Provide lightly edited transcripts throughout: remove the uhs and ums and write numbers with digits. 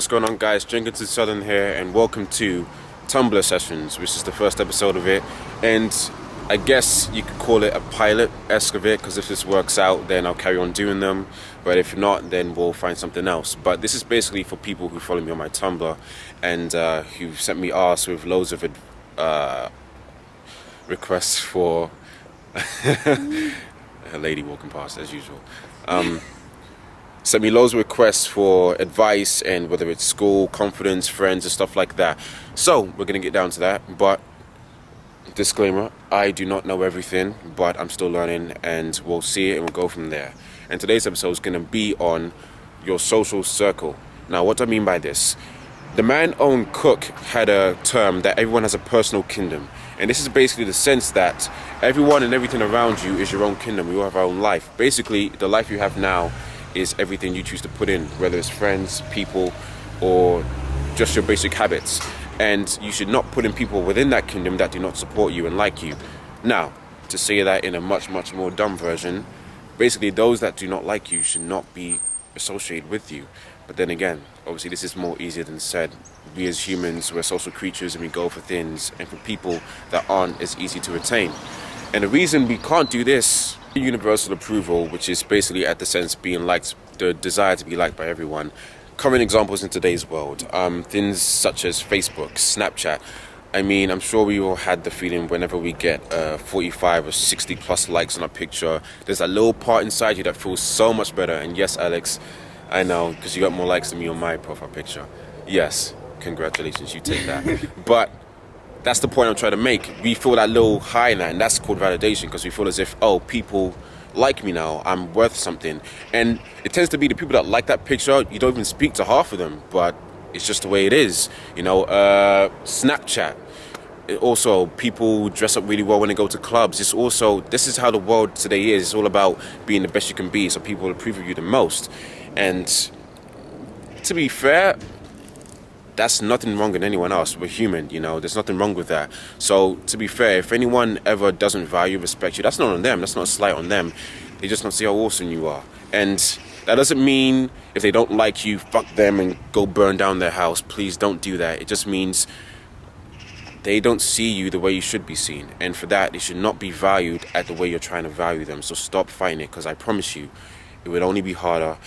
what's going on, guys? Jenkins Southern here, and welcome to Tumblr Sessions, which is the first episode of it. And I guess you could call it a pilot-esque of it, because if this works out, then I'll carry on doing them. But if not, then we'll find something else. But this is basically for people who follow me on my Tumblr and who've sent me asks with loads of requests for a lady walking past as usual. Sent me loads of requests for advice, and whether it's school, confidence, friends, and stuff like that. So we're gonna get down to that. But disclaimer: I do not know everything, but I'm still learning, and we'll see it and we'll go from there. And today's episode is gonna be on your social circle. Now, what do I mean by this? The man-owned cook had a term that everyone has a personal kingdom. And this is basically the sense that everyone and everything around you is your own kingdom. We all have our own life. Basically, the life you have now is everything you choose to put in, whether it's friends, people, or just your basic habits. And you should not put in people within that kingdom that do not support you and like you. Now, to say that in a much more dumb version, basically those that do not like you should not be associated with you. But then again, obviously this is more easier than said. We as humans, we're social creatures, and we go for things and for people that aren't as easy to attain. And the reason we can't do this, universal approval, which is basically at the sense being liked, the desire to be liked by everyone. Current examples in today's world, things such as Facebook, Snapchat. I mean, I'm sure we all had the feeling whenever we get 45 or 60 plus likes on a picture, there's a little part inside you that feels so much better. And yes, Alex, I know, because you got more likes than me on my profile picture. Yes, congratulations, you take that. But that's the point I'm trying to make. We feel that little high now, and that's called validation, because we feel as if, oh, people like me now, I'm worth something. And it tends to be the people that like that picture, you don't even speak to half of them, but it's just the way it is. You know, Snapchat. Also, people dress up really well when they go to clubs. It's also, this is how the world today is. It's all about being the best you can be, so people approve of you the most. And to be fair, that's nothing wrong with anyone else. We're human, you know, there's nothing wrong with that. So to be fair, if anyone ever doesn't value, respect you, that's not on them, that's not a slight on them. They just don't see how awesome you are. And that doesn't mean if they don't like you, fuck them and go burn down their house. Please don't do that. It just means they don't see you the way you should be seen. And for that, they should not be valued at the way you're trying to value them. So stop fighting it, because I promise you, it would only be harder.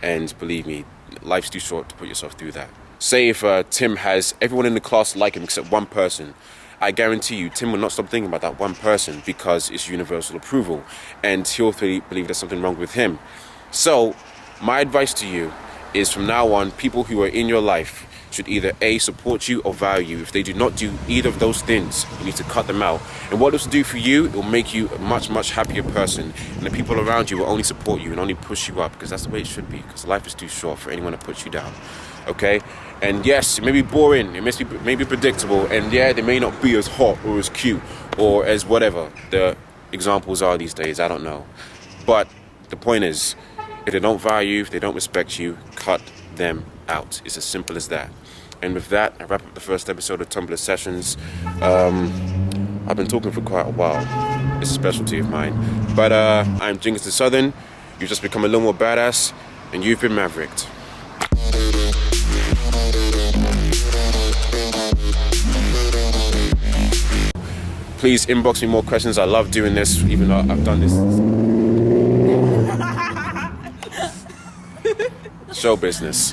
And believe me, life's too short to put yourself through that. Say if Tim has everyone in the class like him except one person, I guarantee you Tim will not stop thinking about that one person, because it's universal approval, and he'll believe there's something wrong with him. So my advice to you is, from now on, people who are in your life should either A, support you or value you. If they do not do either of those things, you need to cut them out. And what this will do for you, it will make you a much happier person, and the people around you will only support you and only push you up, because that's the way it should be, because life is too short for anyone to put you down. Okay? And yes, it may be boring, it may be predictable, and yeah, they may not be as hot or as cute or as whatever the examples are these days, I don't know. But the point is, if they don't value you, if they don't respect you, cut them out. It's as simple as that. And with that, I wrap up the first episode of Tumblr Sessions. I've been talking for quite a while. It's a specialty of mine. But I'm Jenkins Southern. You've just become a little more badass, and you've been Mavrik. Please inbox me more questions. I love doing this, even though I've done this. Show business.